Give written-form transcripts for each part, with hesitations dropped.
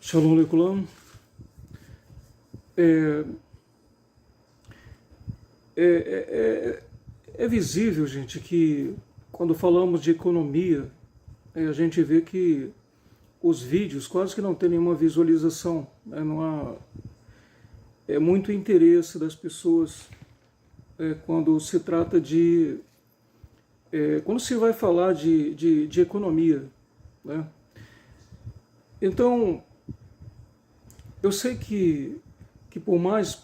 Shalom Lekulam. É, é visível, gente, que quando falamos de economia, a gente vê que os vídeos quase que não tem nenhuma visualização, né? Não há muito interesse das pessoas quando se trata de... quando se vai falar de economia, né? Então, eu sei que por mais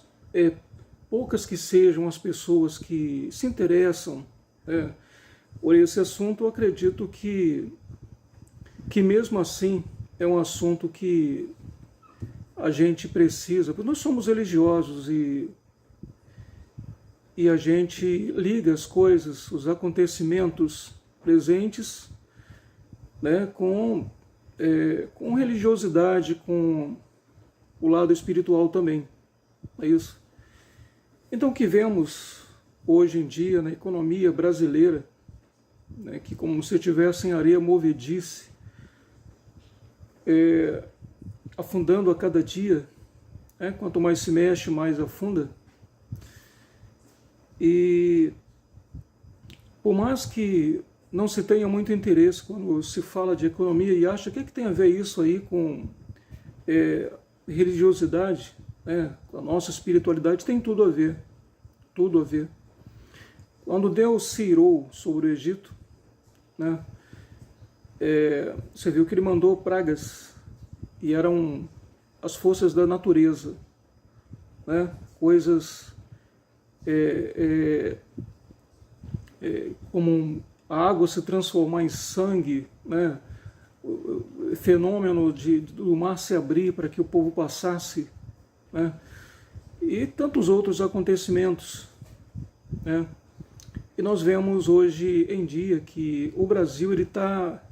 poucas que sejam as pessoas que se interessam por esse assunto, eu acredito que mesmo assim é um assunto que a gente precisa, porque nós somos religiosos e a gente liga as coisas, os acontecimentos presentes, né, com religiosidade, com o lado espiritual também. É isso. Então, o que vemos hoje em dia na economia brasileira, né, que como se tivesse em areia movedice, afundando a cada dia, quanto mais se mexe, mais afunda. E por mais que não se tenha muito interesse quando se fala de economia e acha que tem a ver isso aí com religiosidade, com a nossa espiritualidade, tem tudo a ver, tudo a ver. Quando Deus se irou sobre o Egito, né, você viu que ele mandou pragas, e eram as forças da natureza, né, coisas como a água se transformar em sangue, né, o fenômeno do mar se abrir para que o povo passasse, né, e tantos outros acontecimentos, né. E nós vemos hoje em dia que o Brasil está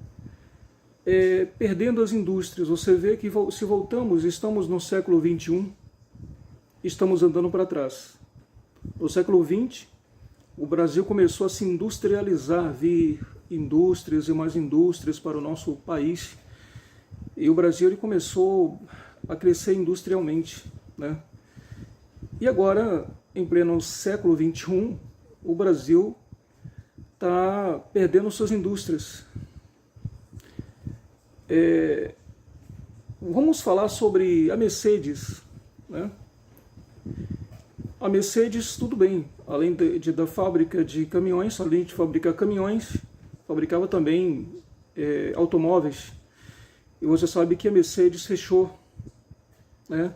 perdendo as indústrias. Você vê que se voltamos, estamos no século XXI, estamos andando para trás. No século XX, o Brasil começou a se industrializar, vir indústrias e mais indústrias para o nosso país. E o Brasil ele começou a crescer industrialmente, né? E agora, em pleno século XXI, o Brasil está perdendo suas indústrias. Vamos falar sobre a Mercedes, né? A Mercedes, tudo bem, além da fábrica de caminhões, além de fabricar caminhões, fabricava também automóveis. E você sabe que a Mercedes fechou, né,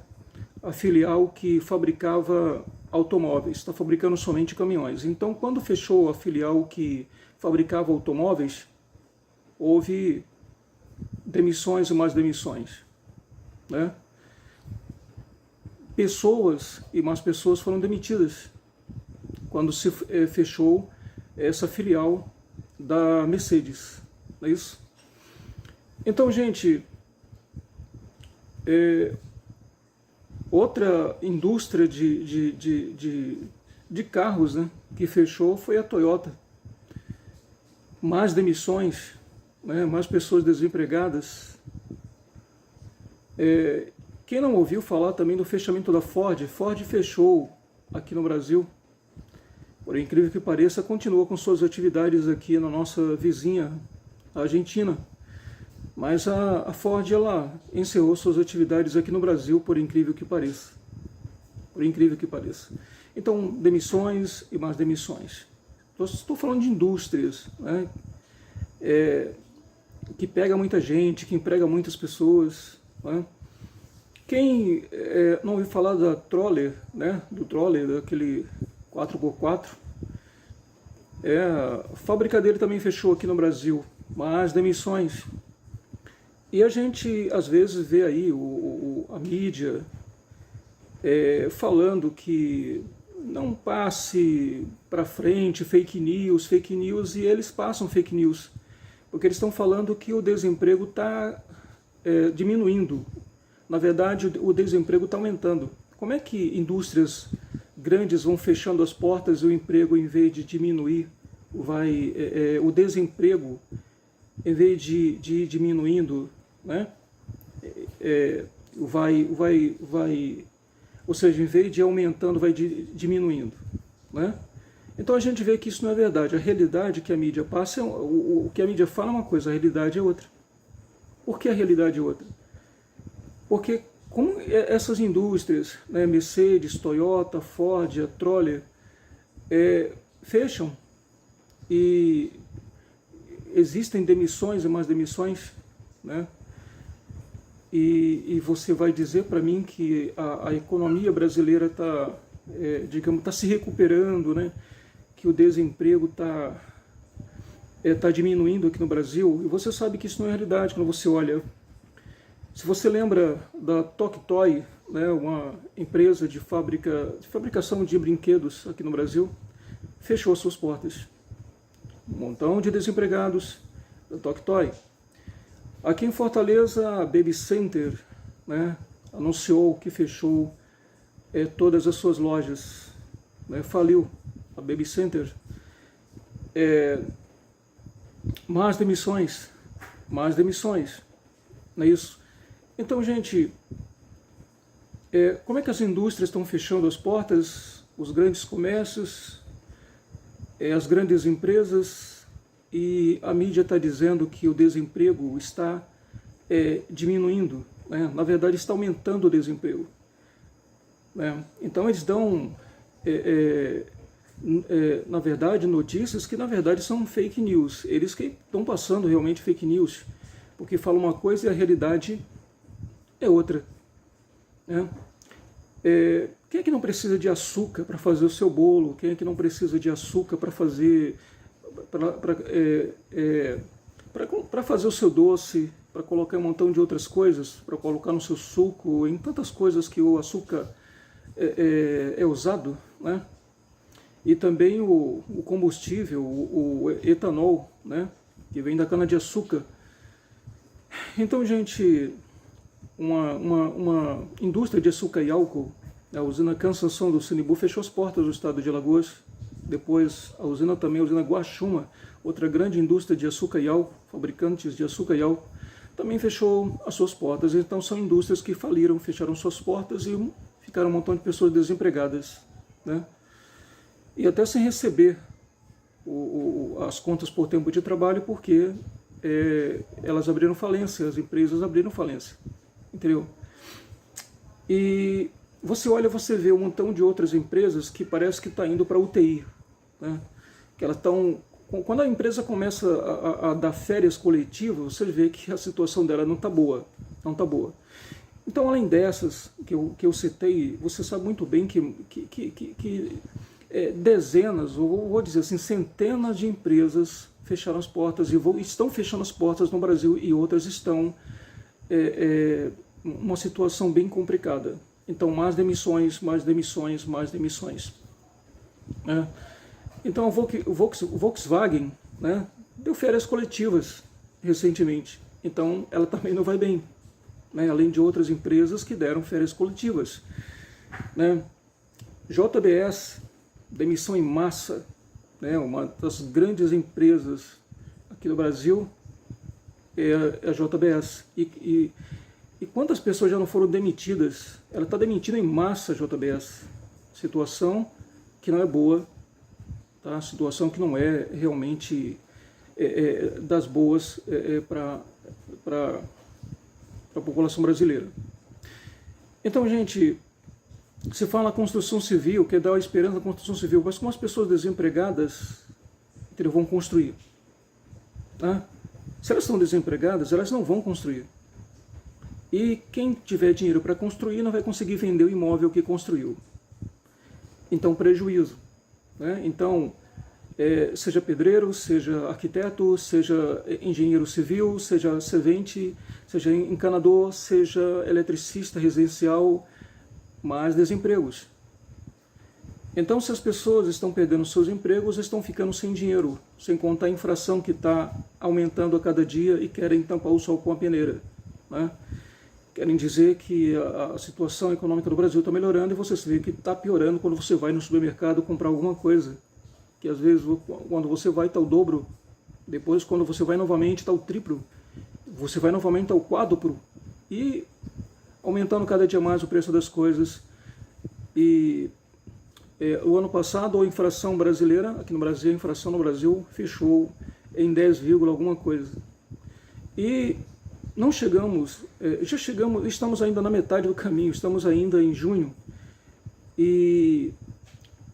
a filial que fabricava automóveis, está fabricando somente caminhões. Então, quando fechou a filial que fabricava automóveis, houve demissões e mais demissões, né? Pessoas e mais pessoas foram demitidas quando se fechou essa filial da Mercedes, não é isso? Então, gente, outra indústria de carros, né, que fechou foi a Toyota. Mais demissões, né, mais pessoas desempregadas. Quem não ouviu falar também do fechamento da Ford? Ford fechou aqui no Brasil. Por incrível que pareça, continua com suas atividades aqui na nossa vizinha, a Argentina. Mas a Ford, ela encerrou suas atividades aqui no Brasil, por incrível que pareça. Por incrível que pareça. Então, demissões e mais demissões. Estou falando de indústrias, né, que pega muita gente, que emprega muitas pessoas, né? Quem não ouviu falar da Troller, né, do Troller, daquele 4x4, a fábrica dele também fechou aqui no Brasil, mas demissões. E a gente, às vezes, vê aí a mídia falando que não passe para frente fake news, e eles passam fake news, porque eles estão falando que o desemprego está diminuindo. Na verdade, o desemprego está aumentando. Como é que indústrias grandes vão fechando as portas e o emprego, em vez de diminuir, o desemprego, em vez de ir diminuindo, né? ou seja, em vez de aumentando, vai diminuindo, né? Então a gente vê que isso não é verdade. A realidade que a mídia passa, o que a mídia fala é uma coisa, a realidade é outra. Por que a realidade é outra? Porque como essas indústrias, né, Mercedes, Toyota, Ford, a Troller, fecham e existem demissões e mais demissões, né? E você vai dizer para mim que a economia brasileira está, digamos, está se recuperando, né? Que o desemprego está diminuindo aqui no Brasil, e você sabe que isso não é realidade quando você olha. Se você lembra da Toctoy, né, uma empresa de fabricação de brinquedos aqui no Brasil, fechou suas portas. Um montão de desempregados da Toctoy. Aqui em Fortaleza, a Baby Center, né, anunciou que fechou todas as suas lojas, né, faliu a Baby Center. Mais demissões, não é isso? Então, gente, como é que as indústrias estão fechando as portas, os grandes comércios, as grandes empresas, e a mídia está dizendo que o desemprego está diminuindo, né? Na verdade está aumentando o desemprego, né? Então eles dão, na verdade, notícias que na verdade são fake news, eles que estão passando realmente fake news, porque falam uma coisa e a realidade é outra, né? Quem é que não precisa de açúcar para fazer o seu bolo? Quem é que não precisa de açúcar para fazer para fazer o seu doce, para colocar um montão de outras coisas, para colocar no seu suco, em tantas coisas que o açúcar é usado, né? E também o combustível, o etanol, né? Que vem da cana-de-açúcar. Então, gente, uma indústria de açúcar e álcool, a usina Cansanção do Sinibu, fechou as portas do estado de Alagoas. Depois a usina Guaxuma, outra grande indústria de açúcar e álcool, fabricantes de açúcar e álcool, também fechou as suas portas. Então são indústrias que faliram, fecharam suas portas e ficaram um montão de pessoas desempregadas, né? E até sem receber as contas por tempo de trabalho, porque elas abriram falência, as empresas abriram falência, entendeu? E você olha, você vê um montão de outras empresas que parece que está indo para a UTI, né? Que elas estão, quando a empresa começa a dar férias coletivas, você vê que a situação dela não está boa, não está boa. Então, além dessas que eu citei, você sabe muito bem que dezenas, ou vou dizer assim, centenas de empresas fecharam as portas e estão fechando as portas no Brasil, e outras estão uma situação bem complicada. Então, mais demissões, né? Então, o Volkswagen, né, deu férias coletivas recentemente. Então, ela também não vai bem, né? Além de outras empresas que deram férias coletivas, né? JBS, demissão em massa, né? Uma das grandes empresas aqui no Brasil é a JBS. E quantas pessoas já não foram demitidas? Ela está demitindo em massa a JBS. Situação que não é boa, tá? Situação que não é realmente das boas para a população brasileira. Então, gente, se fala construção civil, quer dar a esperança da construção civil, mas como as pessoas desempregadas vão construir? Tá? Se elas estão desempregadas, elas não vão construir. E quem tiver dinheiro para construir não vai conseguir vender o imóvel que construiu. Então, prejuízo, né? Então, seja pedreiro, seja arquiteto, seja engenheiro civil, seja servente, seja encanador, seja eletricista residencial, mais desempregos. Então, se as pessoas estão perdendo seus empregos, estão ficando sem dinheiro, sem contar a inflação que está aumentando a cada dia e querem tampar o sol com a peneira, né? Querem dizer que a situação econômica do Brasil está melhorando, e você vê que está piorando quando você vai no supermercado comprar alguma coisa, que às vezes quando você vai está o dobro, depois quando você vai novamente está o triplo, você vai novamente está o quádruplo, e aumentando cada dia mais o preço das coisas. E o ano passado a inflação brasileira, aqui no Brasil, a inflação no Brasil fechou em 10, alguma coisa. E não chegamos, já chegamos, estamos ainda na metade do caminho, estamos ainda em junho, e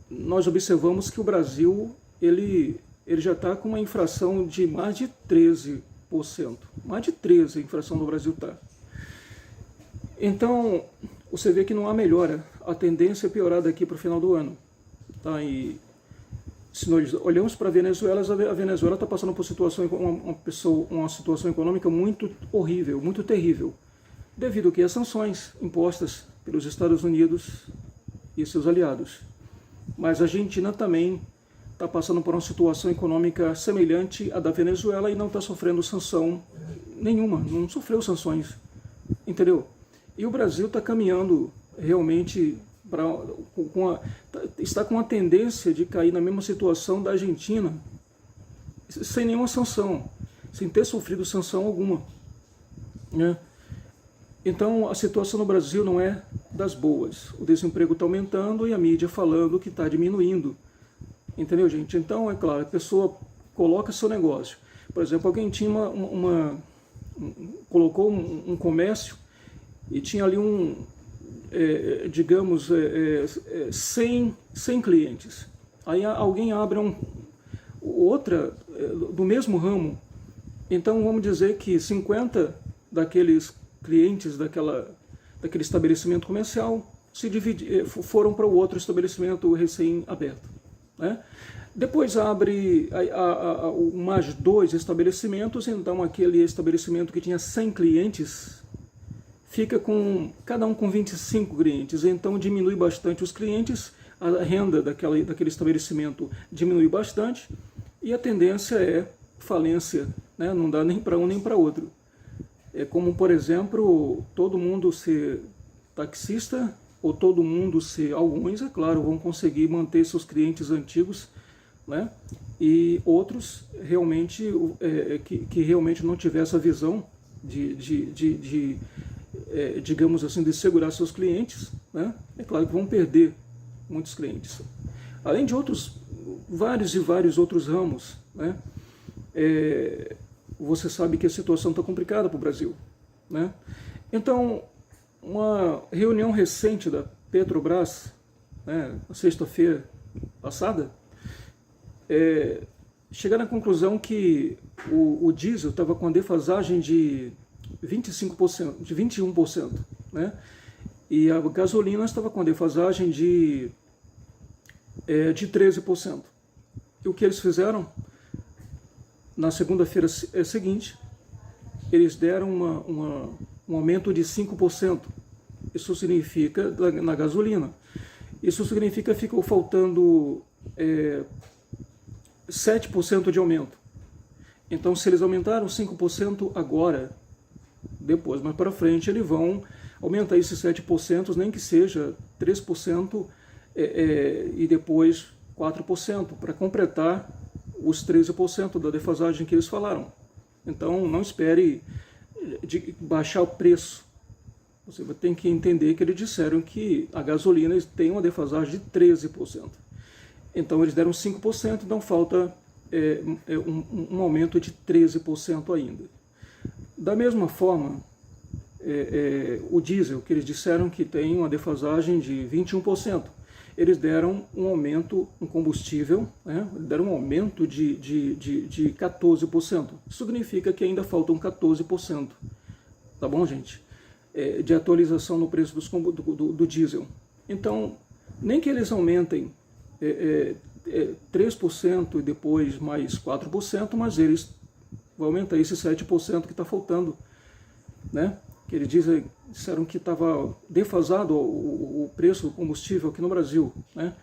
nós observamos que o Brasil, ele já está com uma inflação de mais de 13%. Mais de 13% a inflação do Brasil está. Então, você vê que não há melhora. A tendência é piorar daqui para o final do ano. Tá? E se nós olhamos para a Venezuela está passando por uma situação econômica muito horrível, muito terrível, devido que às sanções impostas pelos Estados Unidos e seus aliados. Mas a Argentina também está passando por uma situação econômica semelhante à da Venezuela e não está sofrendo sanção nenhuma, não sofreu sanções, entendeu? E o Brasil está caminhando realmente está com a tendência de cair na mesma situação da Argentina, sem nenhuma sanção, sem ter sofrido sanção alguma, né? Então a situação no Brasil não é das boas. O desemprego está aumentando e a mídia falando que está diminuindo. Entendeu, gente? Então, é claro, a pessoa coloca seu negócio. Por exemplo, alguém tinha colocou um comércio e tinha ali digamos, 100 clientes. Aí alguém abre outra do mesmo ramo. Então, vamos dizer que 50 daqueles clientes daquele estabelecimento comercial foram para o outro estabelecimento recém-aberto, né? Depois abre mais 2 estabelecimentos, então aquele estabelecimento que tinha 100 clientes fica com cada um com 25 clientes, então diminui bastante os clientes, a renda daquele estabelecimento diminui bastante e a tendência é falência, né? Não dá nem para um nem para outro. É como, por exemplo, todo mundo ser taxista ou todo mundo ser, alguns, é claro, vão conseguir manter seus clientes antigos, né? E outros realmente que realmente não tiver essa visão digamos assim, de segurar seus clientes, né? É claro que vão perder muitos clientes. Além de vários outros ramos, né? Você sabe que a situação está complicada para o Brasil, né? Então, uma reunião recente da Petrobras, né, na sexta-feira passada, chegaram à conclusão que o diesel estava com a defasagem de 25%, de 21%, né? E a gasolina estava com a defasagem de 13%. E o que eles fizeram? Na segunda-feira seguinte, eles deram um aumento de 5%. Isso significa, na gasolina, isso significa que ficou faltando 7% de aumento. Então, se eles aumentaram 5% agora, depois, mais para frente, eles vão aumentar esses 7%, nem que seja 3% e depois 4%, para completar os 13% da defasagem que eles falaram. Então, não espere de baixar o preço. Você tem que entender que eles disseram que a gasolina tem uma defasagem de 13%. Então, eles deram 5%, então falta um aumento de 13% ainda. Da mesma forma, o diesel, que eles disseram que tem uma defasagem de 21%. Eles deram um aumento no combustível, né? Deram um aumento de 14%. Isso significa que ainda faltam 14%. Tá bom, gente? De atualização no preço do diesel. Então, nem que eles aumentem 3% e depois mais 4%, mas eles vão aumentar esse 7% que está faltando, né? Que eles disseram que estava defasado o preço do combustível aqui no Brasil, né?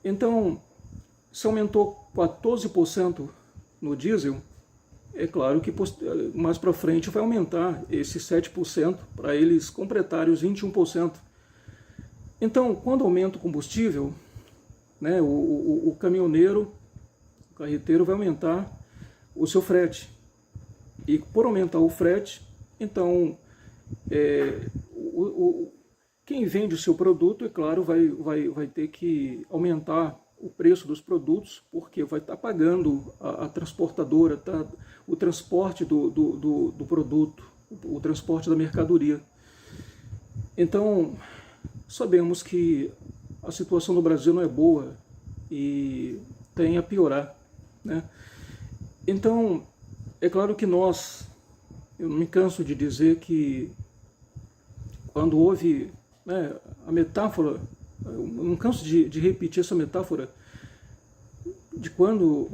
Então, se aumentou 14% no diesel, é claro que mais para frente vai aumentar esse 7% para eles completarem os 21%. Então, quando aumenta o combustível, né, o caminhoneiro, o carreteiro vai aumentar o seu frete. E por aumentar o frete, então Quem vende o seu produto, é claro, vai ter que aumentar o preço dos produtos, porque vai estar pagando a transportadora, tá? O transporte do produto, o transporte da mercadoria. Então, sabemos que a situação no Brasil não é boa e tem a piorar, né? Então, é claro que eu não me canso de dizer que quando houve, né, a metáfora, eu não canso de repetir essa metáfora, de quando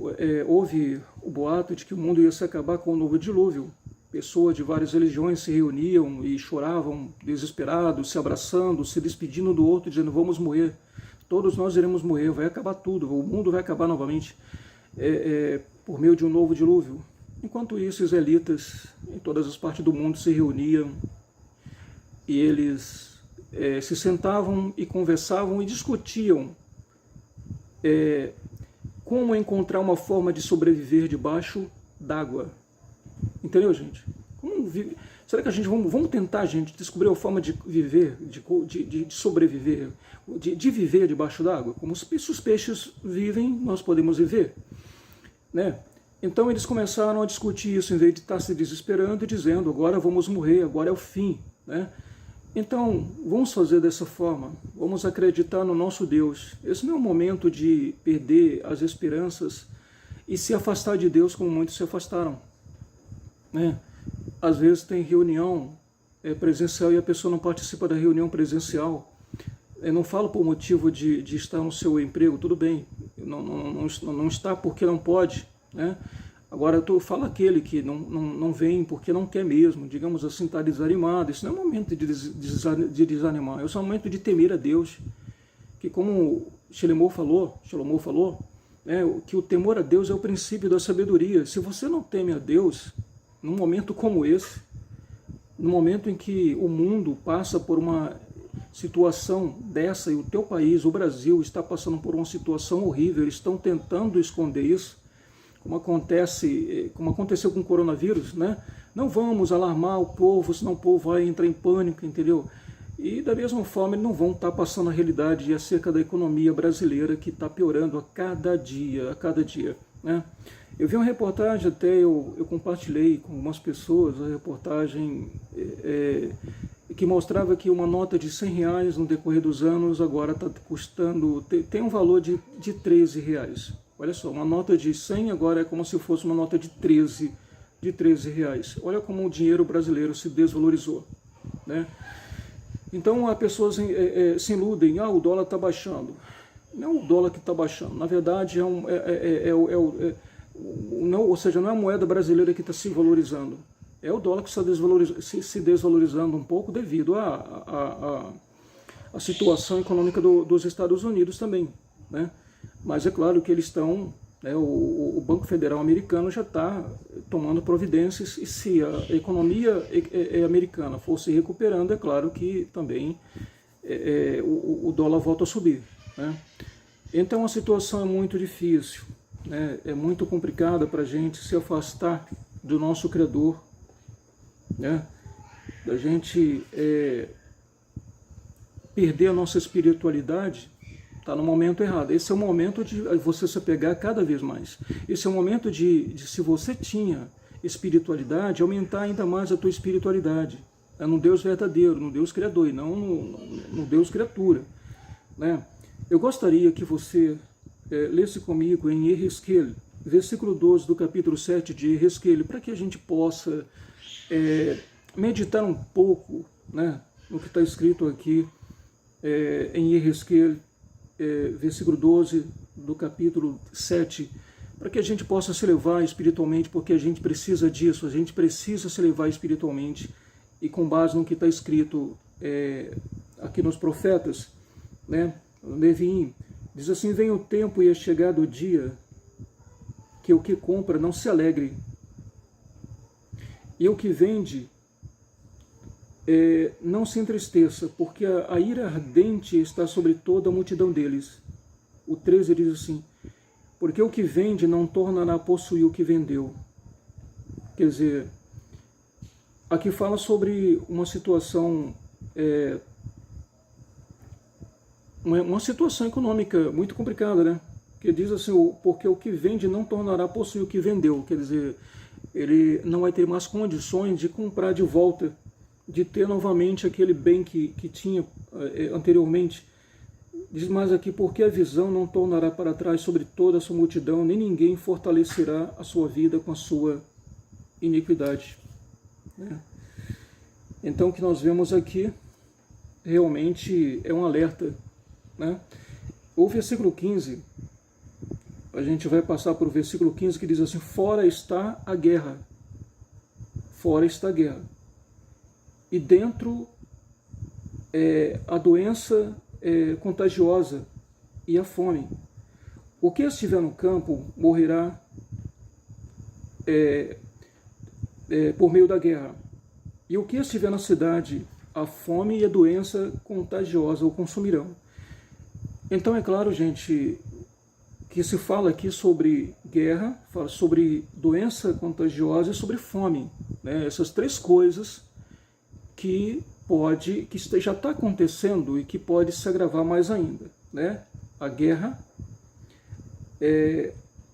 houve o boato de que o mundo ia se acabar com o novo dilúvio. Pessoas de várias religiões se reuniam e choravam desesperados, se abraçando, se despedindo do outro, dizendo: vamos morrer, todos nós iremos morrer, vai acabar tudo, o mundo vai acabar novamente por meio de um novo dilúvio. Enquanto isso, israelitas em todas as partes do mundo se reuniam e eles se sentavam e conversavam e discutiam como encontrar uma forma de sobreviver debaixo d'água. Entendeu, gente? Será que a gente vamos tentar, gente, descobrir a forma de viver, de sobreviver, de viver debaixo d'água? Como os peixes vivem, nós podemos viver, né? Então eles começaram a discutir isso, em vez de estar se desesperando e dizendo: agora vamos morrer, agora é o fim, né? Então, vamos fazer dessa forma, vamos acreditar no nosso Deus. Esse não é o momento de perder as esperanças e se afastar de Deus como muitos se afastaram, né? Às vezes tem reunião presencial e a pessoa não participa da reunião presencial. Eu não falo por motivo de estar no seu emprego, tudo bem, não está porque não pode, né? Agora, fala aquele que não vem porque não quer mesmo, digamos assim, está desanimado. Isso não é momento de desanimar, é um momento de temer a Deus. Que como Salomão falou, né, que o temor a Deus é o princípio da sabedoria. Se você não teme a Deus, num momento como esse, no momento em que o mundo passa por uma situação dessa e o teu país, o Brasil, está passando por uma situação horrível, eles estão tentando esconder isso, como aconteceu com o coronavírus, né? Não vamos alarmar o povo, senão o povo vai entrar em pânico, entendeu? E da mesma forma eles não vão estar passando a realidade acerca da economia brasileira que está piorando a cada dia, né? Eu vi uma reportagem, até eu compartilhei com algumas pessoas, a reportagem que mostrava que uma nota de R$100 no decorrer dos anos agora está custando, tem um valor de R$13. Olha só, uma nota de 100 agora é como se fosse uma nota de 13 reais. Olha como o dinheiro brasileiro se desvalorizou, né? Então as pessoas se iludem: o dólar está baixando. Não é o dólar que está baixando, na verdade ou seja, não é a moeda brasileira que está se valorizando, é o dólar que está se desvalorizando um pouco devido à situação econômica dos Estados Unidos também, né? Mas é claro que eles estão, né, o Banco Federal americano já está tomando providências, e se a economia americana for se recuperando, é claro que também o dólar volta a subir, né? Então a situação é muito difícil, né? É muito complicada para a gente se afastar do nosso Criador, né? Da gente perder a nossa espiritualidade. Está no momento errado. Esse é o momento de você se apegar cada vez mais. Esse é o momento de se você tinha espiritualidade, aumentar ainda mais a tua espiritualidade. É no Deus verdadeiro, no Deus Criador, e não no Deus criatura, né? Eu gostaria que você lesse comigo em Ezequiel, versículo 12 do capítulo 7 de Ezequiel, para que a gente possa meditar um pouco, né, no que está escrito aqui em Ezequiel, versículo 12 do capítulo 7, para que a gente possa se levar espiritualmente, porque a gente precisa disso, a gente precisa se levar espiritualmente, e com base no que está escrito aqui nos profetas, né? Levín diz assim: vem o tempo e é chegado o dia que o que compra não se alegre, e o que vende não se entristeça, porque a ira ardente está sobre toda a multidão deles. O 13 diz assim: porque o que vende não tornará a possuir o que vendeu. Quer dizer, aqui fala sobre uma situação, uma situação econômica muito complicada, né? Que diz assim, porque o que vende não tornará a possuir o que vendeu, quer dizer, ele não vai ter mais condições de comprar de volta, de ter novamente aquele bem que tinha anteriormente. Diz mais aqui, porque a visão não tornará para trás sobre toda a sua multidão, nem ninguém fortalecerá a sua vida com a sua iniquidade. Então o que nós vemos aqui realmente é um alerta, né? O versículo 15, a gente vai passar para o versículo 15 que diz assim, fora está a guerra, fora está a guerra, e dentro a doença contagiosa e a fome. O que estiver no campo morrerá por meio da guerra. E o que estiver na cidade, a fome e a doença contagiosa o consumirão. Então é claro, gente, que se fala aqui sobre guerra, fala sobre doença contagiosa e sobre fome, né? Essas três coisas que já está acontecendo e que pode se agravar mais ainda, né? A guerra,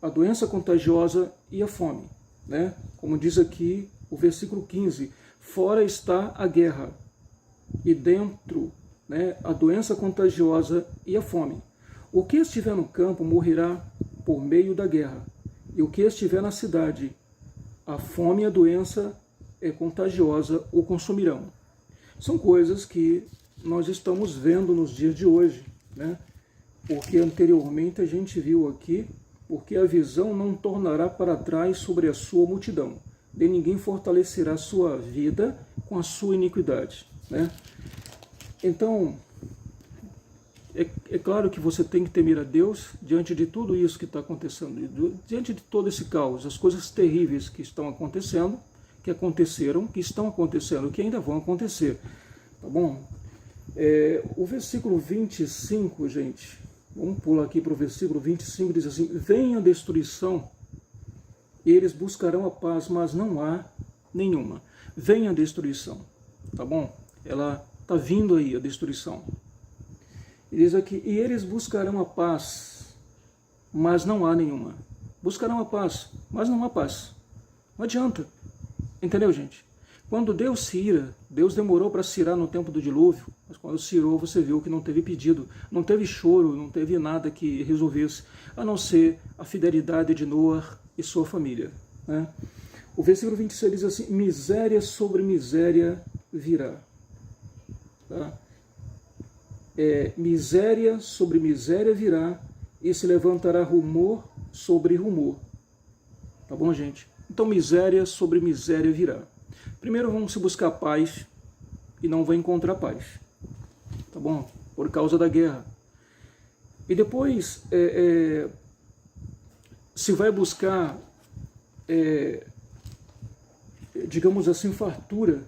a doença contagiosa e a fome, né? Como diz aqui o versículo 15, fora está a guerra e dentro, né, a doença contagiosa e a fome. O que estiver no campo morrerá por meio da guerra, e o que estiver na cidade, a fome e a doença contagiosa o consumirão. São coisas que nós estamos vendo nos dias de hoje, né? Porque anteriormente a gente viu aqui, porque a visão não tornará para trás sobre a sua multidão, de ninguém fortalecerá a sua vida com a sua iniquidade, né? Então, é claro que você tem que temer a Deus diante de tudo isso que está acontecendo, diante de todo esse caos, as coisas terríveis que estão acontecendo, que aconteceram, que estão acontecendo, que ainda vão acontecer, tá bom? O versículo 25, gente, vamos pular aqui para o versículo 25, diz assim, venha a destruição, eles buscarão a paz, mas não há nenhuma. Venha a destruição, tá bom? Ela está vindo aí, a destruição. E diz aqui, e eles buscarão a paz, mas não há nenhuma. Buscarão a paz, mas não há paz. Não adianta. Entendeu, gente? Quando Deus se ira, Deus demorou para se irar no tempo do dilúvio, mas quando se irou, você viu que não teve pedido, não teve choro, não teve nada que resolvesse, a não ser a fidelidade de Noé e sua família, né? O versículo 26 diz assim, miséria sobre miséria virá. Tá? Miséria sobre miséria virá, e se levantará rumor sobre rumor. Tá bom, gente? Então, miséria sobre miséria virá. Primeiro vamos buscar paz e não vai encontrar paz. Tá bom? Por causa da guerra. E depois se vai buscar, digamos assim, fartura,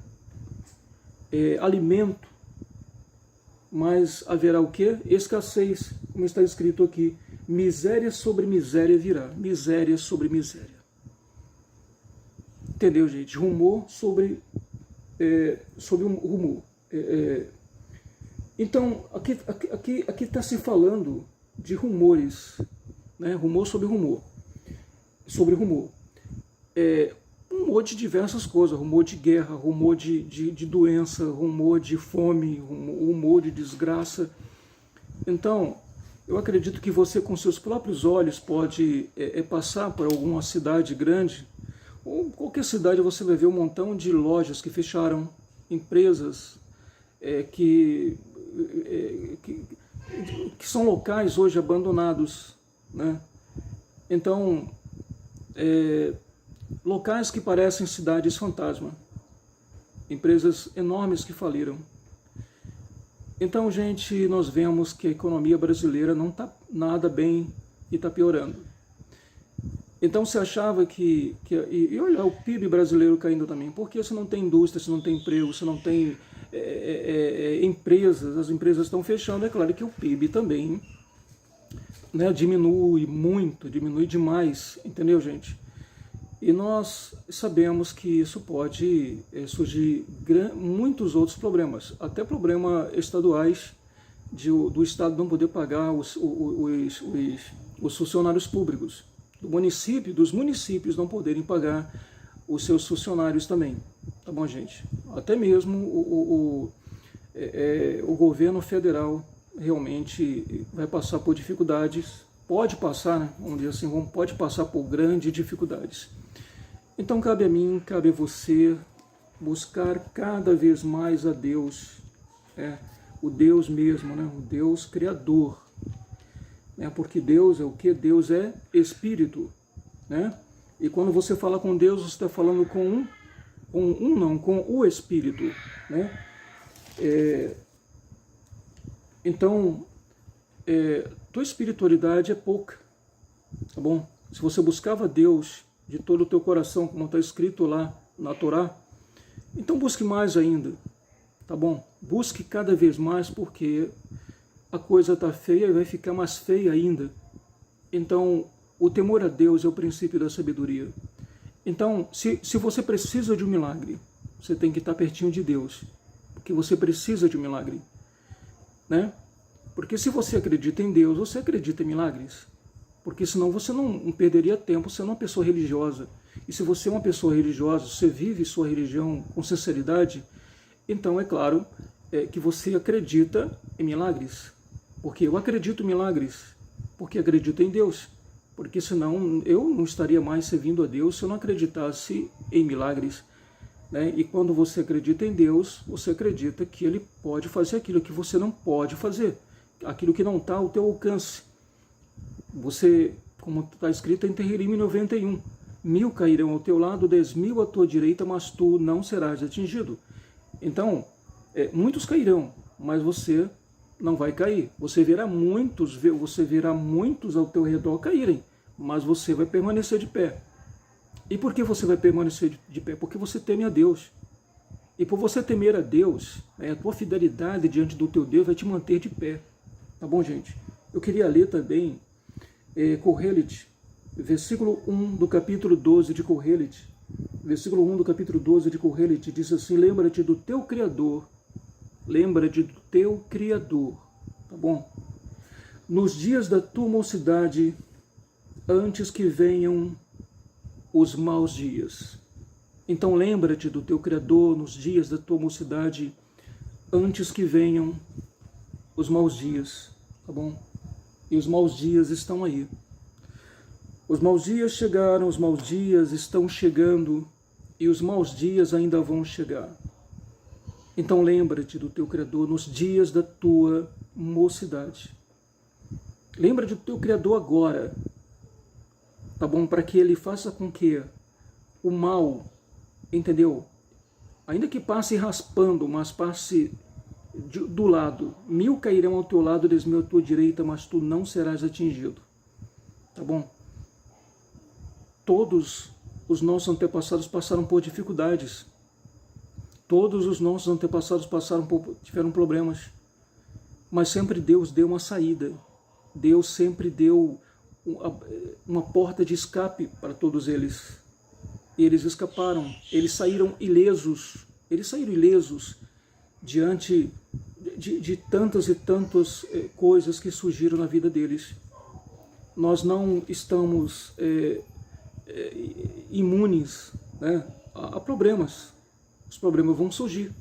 alimento, mas haverá o quê? Escassez, como está escrito aqui. Miséria sobre miséria virá. Miséria sobre miséria. Entendeu, gente? Rumor sobre um rumor. Então, aqui está se falando de rumores, né? Rumor sobre rumor. Sobre rumor. Rumor de diversas coisas, rumor de guerra, rumor de doença, rumor de fome, rumor de desgraça. Então, eu acredito que você com seus próprios olhos pode passar por alguma cidade grande, ou qualquer cidade você vai ver um montão de lojas que fecharam, empresas que são locais hoje abandonados, né? Então, locais que parecem cidades fantasma, empresas enormes que faliram. Então, gente, nós vemos que a economia brasileira não está nada bem e está piorando. Então, se achava e olha o PIB brasileiro caindo também, porque se não tem indústria, se não tem emprego, se não tem empresas, as empresas estão fechando, é claro que o PIB também, né, diminui muito, diminui demais, entendeu, gente? E nós sabemos que isso pode surgir muitos outros problemas, até problemas estaduais do Estado não poder pagar os funcionários públicos, dos municípios não poderem pagar os seus funcionários também. Tá bom, gente? Até mesmo o governo federal realmente vai passar por dificuldades, pode passar, né? Vamos dizer assim, pode passar por grandes dificuldades. Então cabe a mim, cabe a você buscar cada vez mais a Deus, o Deus mesmo, né? O Deus Criador, né? Porque Deus é o que? Deus é Espírito, né? E quando você fala com Deus, você está falando com o Espírito, né? Então, tua espiritualidade é pouca, tá bom? Se você buscava Deus de todo o teu coração, como está escrito lá na Torá, então busque mais ainda, tá bom? Busque cada vez mais, porque a coisa está feia e vai ficar mais feia ainda. Então, o temor a Deus é o princípio da sabedoria. Então, se você precisa de um milagre, você tem que estar pertinho de Deus, porque você precisa de um milagre, né? Porque se você acredita em Deus, você acredita em milagres. Porque senão você não perderia tempo sendo uma pessoa religiosa. E se você é uma pessoa religiosa, você vive sua religião com sinceridade, então é claro que você acredita em milagres. Porque eu acredito em milagres, porque acredito em Deus. Porque senão eu não estaria mais servindo a Deus se eu não acreditasse em milagres, né? E quando você acredita em Deus, você acredita que Ele pode fazer aquilo que você não pode fazer, aquilo que não está ao teu alcance. Você, como está escrito em Tehillim 91, 1000 cairão ao teu lado, 10.000 à tua direita, mas tu não serás atingido. Então, muitos cairão, mas você não vai cair. Você verá muitos ao teu redor caírem, mas você vai permanecer de pé. E por que você vai permanecer de pé? Porque você teme a Deus. E por você temer a Deus, a tua fidelidade diante do teu Deus vai te manter de pé. Tá bom, gente? Eu queria ler também Kohelet, versículo 1 do capítulo 12 de Kohelet. Versículo 1 do capítulo 12 de Kohelet diz assim: lembra-te do teu Criador, lembra-te do teu Criador, tá bom? Nos dias da tua mocidade, antes que venham os maus dias. Então lembra-te do teu Criador nos dias da tua mocidade, antes que venham os maus dias, tá bom? E os maus dias estão aí. Os maus dias chegaram, os maus dias estão chegando, e os maus dias ainda vão chegar. Então lembra-te do teu Criador nos dias da tua mocidade. Lembra-te do teu Criador agora, tá bom? Para que Ele faça com que o mal, entendeu? Ainda que passe raspando, mas passe do lado. 1000 cairão ao teu lado, 10.000 à tua direita, mas tu não serás atingido. Tá bom? Todos os nossos antepassados passaram por dificuldades. Todos os nossos antepassados tiveram problemas. Mas sempre Deus deu uma saída. Deus sempre deu uma porta de escape para todos eles. E eles escaparam. Eles saíram ilesos. Diante de tantas e tantas coisas que surgiram na vida deles. Nós não estamos imunes, né, a problemas. Os problemas vão surgir,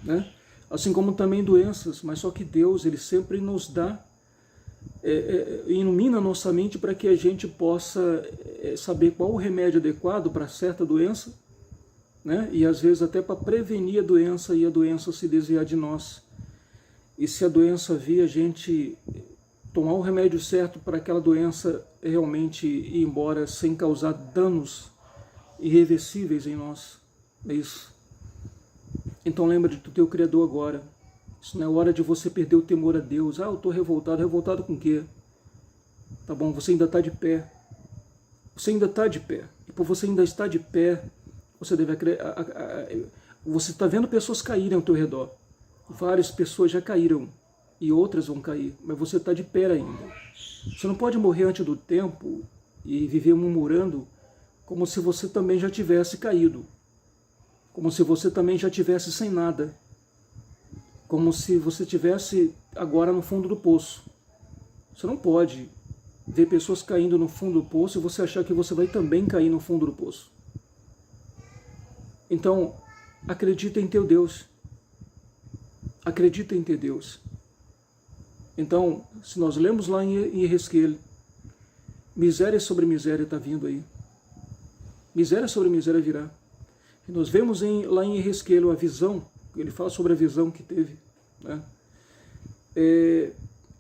né? Assim como também doenças, mas só que Deus, Ele sempre nos dá, ilumina a nossa mente para que a gente possa saber qual o remédio adequado para certa doença, né? E às vezes até para prevenir a doença e a doença se desviar de nós. E se a doença vir, a gente tomar o remédio certo para aquela doença realmente ir embora sem causar danos irreversíveis em nós. É isso. Então lembra do teu Criador agora. Isso não é hora de você perder o temor a Deus. Eu estou revoltado. Revoltado com o quê? Tá bom, você ainda está de pé. Você ainda está de pé. E por você ainda estar de pé, você deve você está vendo pessoas caírem ao teu redor. Várias pessoas já caíram e outras vão cair, mas você está de pé ainda. Você não pode morrer antes do tempo e viver murmurando como se você também já tivesse caído, como se você também já tivesse sem nada, como se você tivesse agora no fundo do poço. Você não pode ver pessoas caindo no fundo do poço e você achar que você vai também cair no fundo do poço. Então, acredita em teu Deus. Acredita em teu Deus. Então, se nós lemos lá em Ezequiel, miséria sobre miséria está vindo aí. Miséria sobre miséria virá. E nós vemos lá em Ezequiel a visão, ele fala sobre a visão que teve, né?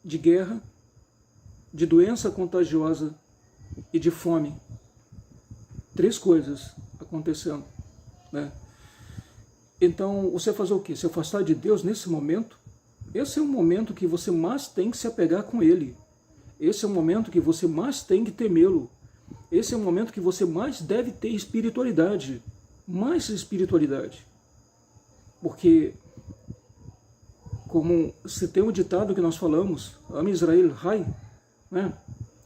De guerra, de doença contagiosa e de fome. 3 coisas acontecendo, né? Então, você fazer o quê? Se afastar de Deus nesse momento? Esse é o momento que você mais tem que se apegar com Ele. Esse é o momento que você mais tem que temê-lo. Esse é o momento que você mais deve ter espiritualidade. Mais espiritualidade. Porque, como se tem um ditado que nós falamos, Am Israel Hai, né?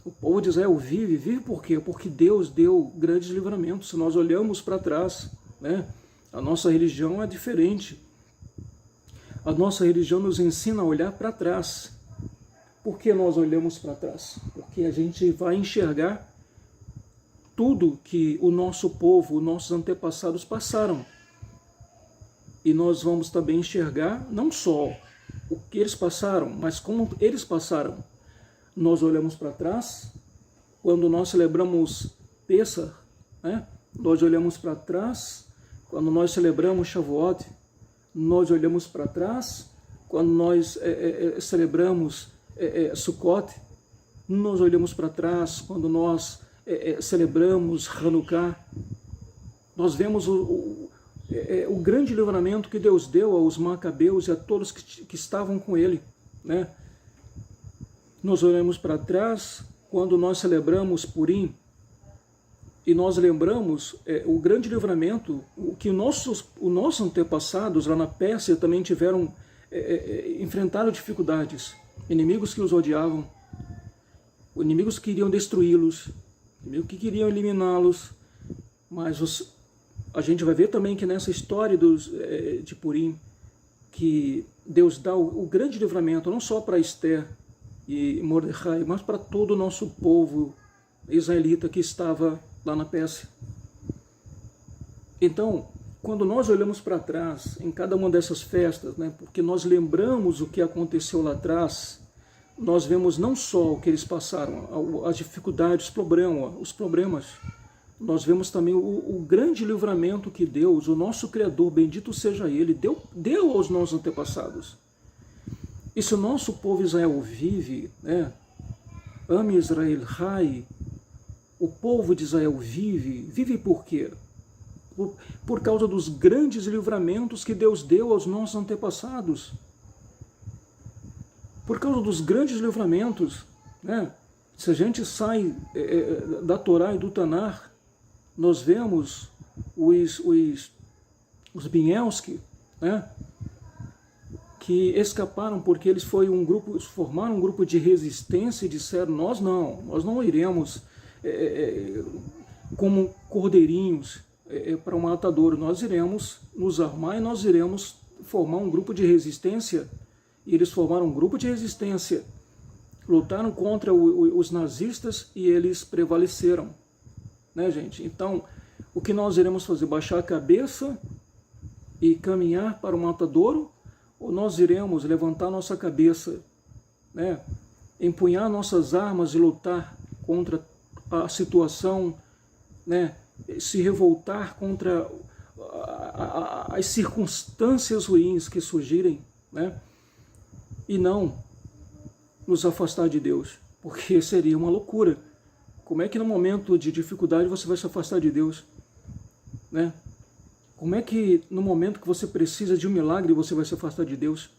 O povo de Israel vive. Vive por quê? Porque Deus deu grandes livramentos. Se nós olhamos para trás, né? A nossa religião é diferente. A nossa religião nos ensina a olhar para trás. Por que nós olhamos para trás? Porque a gente vai enxergar tudo que o nosso povo, os nossos antepassados passaram. E nós vamos também enxergar não só o que eles passaram, mas como eles passaram. Nós olhamos para trás, quando nós celebramos Pessah, né? Nós olhamos para trás, quando nós celebramos Shavuot, nós olhamos para trás, quando nós celebramos Sukkot, nós olhamos para trás, quando nós celebramos Hanukkah, nós vemos o grande livramento que Deus deu aos Macabeus e a todos que estavam com ele, né? Nós olhamos para trás, quando nós celebramos Purim, e nós lembramos o grande livramento, o que os nossos antepassados lá na Pérsia também tiveram, enfrentaram dificuldades, inimigos que os odiavam, inimigos que queriam destruí-los, inimigos que queriam eliminá-los, mas a gente vai ver também que nessa história de Purim, que Deus dá o grande livramento, não só para Esther e Mordecai, mas para todo o nosso povo israelita que estava lá na Pérsia. Então, quando nós olhamos para trás, em cada uma dessas festas, né, porque nós lembramos o que aconteceu lá atrás, nós vemos não só o que eles passaram, as dificuldades, os problemas, nós vemos também o grande livramento que Deus, o nosso Criador, bendito seja Ele, deu aos nossos antepassados. E se o nosso povo Israel vive, né, Am Israel Hai, o povo de Israel vive por quê? Por causa dos grandes livramentos que Deus deu aos nossos antepassados. Por causa dos grandes livramentos, né? Se a gente sai da Torá e do Tanar, nós vemos os Bielski, né? Que escaparam porque eles formaram um grupo de resistência e disseram, nós não iremos como cordeirinhos para o matadouro, nós iremos nos armar e nós iremos formar um grupo de resistência. E eles formaram um grupo de resistência, lutaram contra os nazistas e eles prevaleceram, né, gente? Então, o que nós iremos fazer? Baixar a cabeça e caminhar para o matadouro? Ou nós iremos levantar nossa cabeça, né, empunhar nossas armas e lutar contra a situação, né, se revoltar contra as circunstâncias ruins que surgirem, né, e não nos afastar de Deus, porque seria uma loucura. Como é que no momento de dificuldade você vai se afastar de Deus, né? Como é que no momento que você precisa de um milagre você vai se afastar de Deus?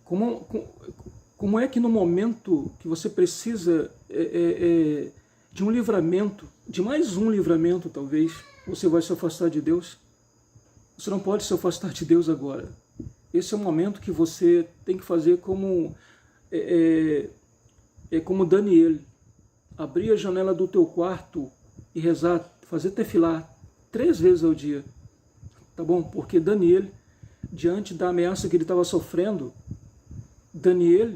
Como é que no momento que você precisa de um livramento, de mais um livramento talvez, você vai se afastar de Deus? Você não pode se afastar de Deus agora. Esse é o momento que você tem que fazer como Daniel. Abrir a janela do teu quarto e rezar, fazer tefilá 3 vezes ao dia, tá bom? Porque Daniel, diante da ameaça que ele estava sofrendo, Daniel,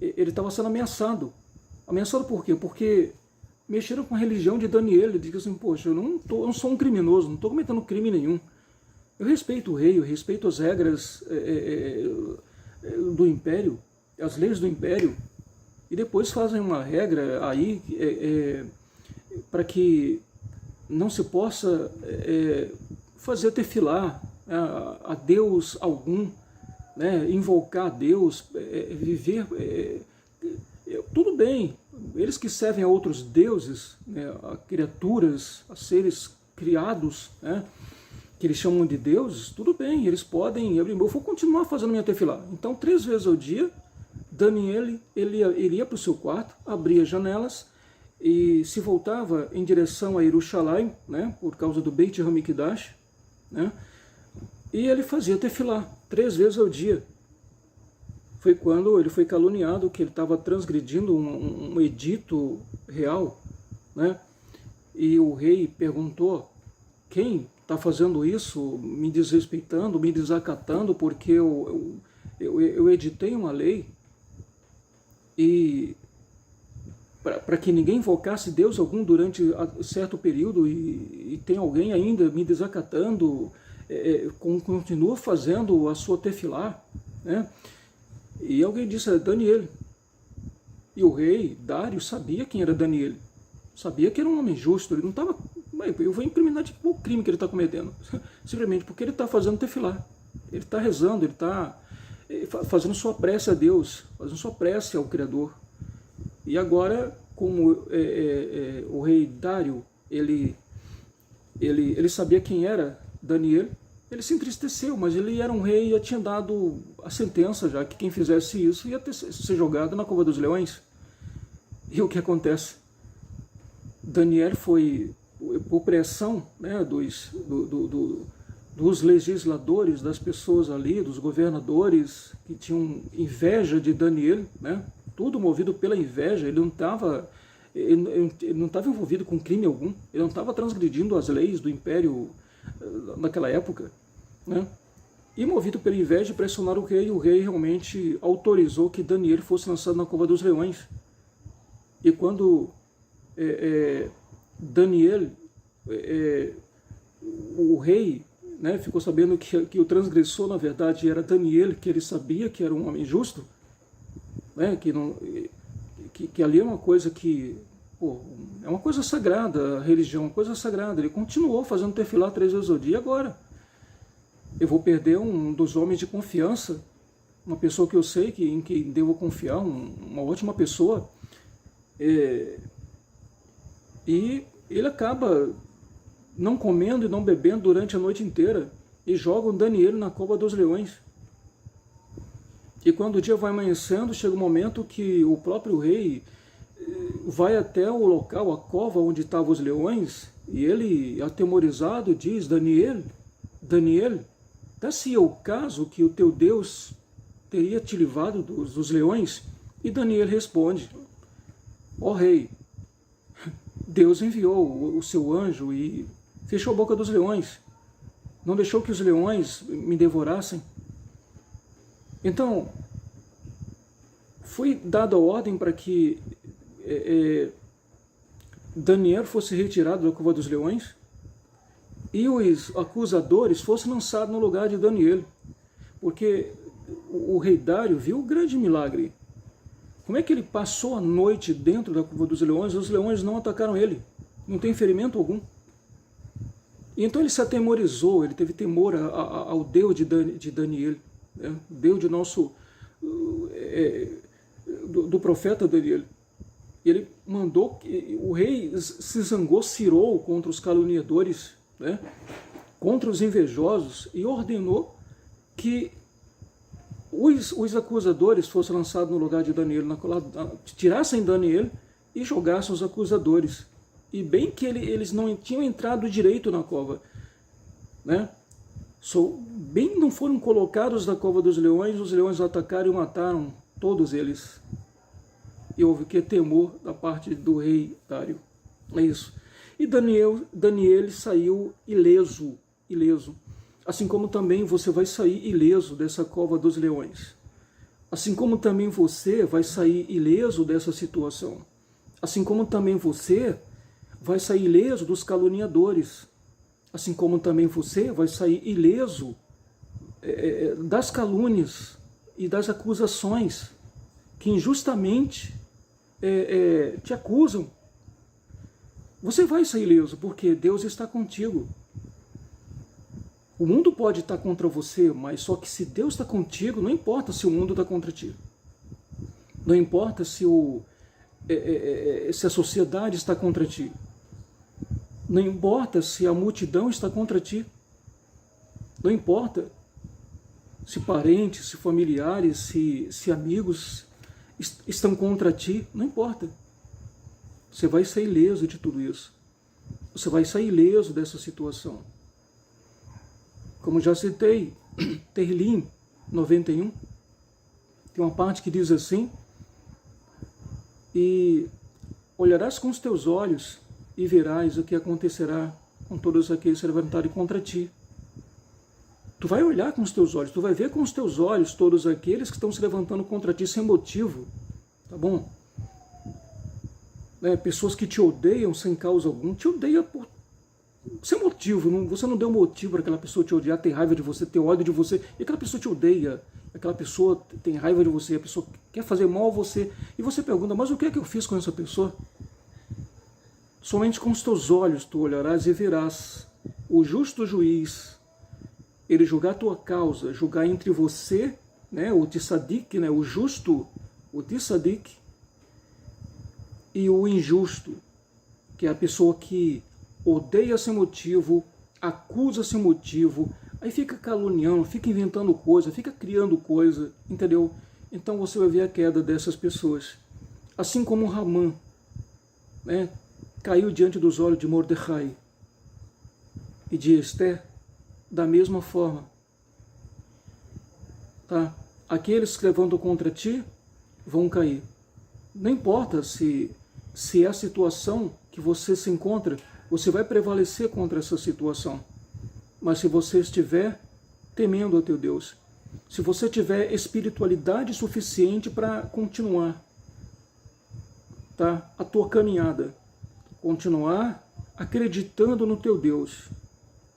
ele estava sendo ameaçado. Ameaçado por quê? Porque mexeram com a religião de Daniel. Ele diz assim, poxa, eu não sou um criminoso, não estou cometendo crime nenhum. Eu respeito o rei, eu respeito as regras do império, as leis do império, e depois fazem uma regra aí para que não se possa fazer tefilá a Deus algum, né, invocar a Deus, viver... tudo bem, eles que servem a outros deuses, né, a criaturas, a seres criados, né, que eles chamam de deuses, tudo bem, eles podem abrir mão. Eu vou continuar fazendo minha tefilá. Então, 3 vezes ao dia, Daniel ele ia para o seu quarto, abria janelas e se voltava em direção a Jerusalém, né, por causa do Beit HaMikdash, né, e ele fazia tefilá 3 vezes ao dia. Foi quando ele foi caluniado que ele estava transgredindo um edito real, né, e o rei perguntou, quem está fazendo isso, me desrespeitando, me desacatando, porque eu editei uma lei e para que ninguém invocasse Deus algum durante certo período e tem alguém ainda me desacatando, continua fazendo a sua tefilá, né? E alguém disse, Daniel. E o rei Dário sabia quem era Daniel, sabia que era um homem justo, ele não estava... Eu vou incriminar de qual crime que ele está cometendo, simplesmente porque ele está fazendo tefilá, ele está rezando, ele está fazendo sua prece a Deus, fazendo sua prece ao Criador. E agora, como o rei Dário, ele sabia quem era Daniel, ele se entristeceu, mas ele era um rei e já tinha dado a sentença, já que quem fizesse isso ia ser jogado na cova dos leões. E o que acontece? Daniel foi, por pressão, né, dos legisladores, das pessoas ali, dos governadores que tinham inveja de Daniel, né, tudo movido pela inveja. Ele não estava envolvido com crime algum, ele não estava transgredindo as leis do império naquela época, né? E movido pela inveja, pressionaram o rei realmente autorizou que Daniel fosse lançado na cova dos leões. E quando Daniel, o rei, né, ficou sabendo que o transgressor, na verdade, era Daniel, que ele sabia que era um homem justo, né, que ali é uma coisa que... é uma coisa sagrada, a religião é uma coisa sagrada. Ele continuou fazendo tefilá 3 vezes ao dia. Agora, eu vou perder um dos homens de confiança, uma pessoa que eu sei em quem devo confiar, uma ótima pessoa, e ele acaba não comendo e não bebendo durante a noite inteira e joga o Daniel na cova dos leões. E quando o dia vai amanhecendo, chega um momento que o próprio rei vai até o local, a cova onde estavam os leões, e ele, atemorizado, diz, Daniel, dá-se o caso que o teu Deus teria te livrado dos leões? E Daniel responde, ó rei, Deus enviou o seu anjo e fechou a boca dos leões, não deixou que os leões me devorassem. Então, foi dada a ordem para que Daniel fosse retirado da cova dos leões e os acusadores fossem lançados no lugar de Daniel, porque o rei Dário viu o grande milagre. Como é que ele passou a noite dentro da cova dos leões e os leões não atacaram ele? Não tem ferimento algum. E então ele se atemorizou, ele teve temor ao Deus de Daniel, né? O Deus de nosso... do profeta Daniel. Ele mandou, o rei se zangou, cirou contra os caluniadores, né, contra os invejosos, e ordenou que os acusadores fossem lançados no lugar de Daniel, tirassem Daniel e jogassem os acusadores. E bem que eles não tinham entrado direito na cova, né, bem não foram colocados na cova dos leões, os leões atacaram e mataram todos eles. E houve que temor da parte do rei Dário. É isso. E Daniel saiu ileso, ileso. Assim como também você vai sair ileso dessa cova dos leões. Assim como também você vai sair ileso dessa situação. Assim como também você vai sair ileso dos caluniadores. Assim como também você vai sair ileso das calúnias e das acusações que injustamente te acusam. Você vai sair ileso, porque Deus está contigo. O mundo pode estar contra você, mas só que se Deus está contigo, não importa se o mundo está contra ti. Não importa se a sociedade está contra ti. Não importa se a multidão está contra ti. Não importa se parentes, se familiares, se amigos estão contra ti. Não importa. Você vai sair ileso de tudo isso. Você vai sair ileso dessa situação. Como já citei, Tehillim 91, tem uma parte que diz assim: e olharás com os teus olhos e verás o que acontecerá com todos aqueles que se levantarem contra ti. Tu vai olhar com os teus olhos, tu vai ver com os teus olhos todos aqueles que estão se levantando contra ti sem motivo, tá bom? Pessoas que te odeiam sem causa alguma, te odeiam sem motivo, você não deu motivo para aquela pessoa te odiar, ter raiva de você, ter ódio de você, e aquela pessoa te odeia, aquela pessoa tem raiva de você, a pessoa quer fazer mal a você, e você pergunta, mas o que é que eu fiz com essa pessoa? Somente com os teus olhos tu olharás e verás o justo juiz, ele julgar a tua causa, julgar entre você, o tzadik, o justo, o tzadik, e o injusto, que é a pessoa que odeia sem motivo, acusa sem motivo, aí fica caluniando, fica inventando coisa, fica criando coisa, entendeu? Então você vai ver a queda dessas pessoas. Assim como Hamã, caiu diante dos olhos de Mordecai e de Esther, da mesma forma. Tá? Aqueles que levantam contra ti vão cair. Não importa se é a situação que você se encontra, você vai prevalecer contra essa situação. Mas se você estiver temendo a teu Deus, se você tiver espiritualidade suficiente para continuar, tá? A tua caminhada, continuar acreditando no teu Deus,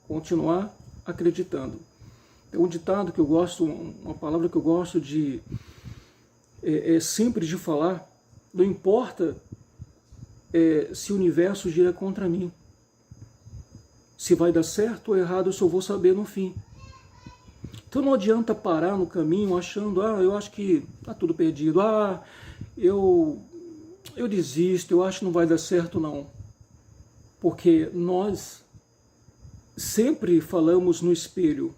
continuar acreditando. É um ditado que eu gosto, uma palavra que eu gosto de sempre de falar: não importa se o universo gira contra mim. Se vai dar certo ou errado, eu só vou saber no fim. Então não adianta parar no caminho achando, eu acho que está tudo perdido, eu desisto, eu acho que não vai dar certo não. Porque nós sempre falamos no espelho,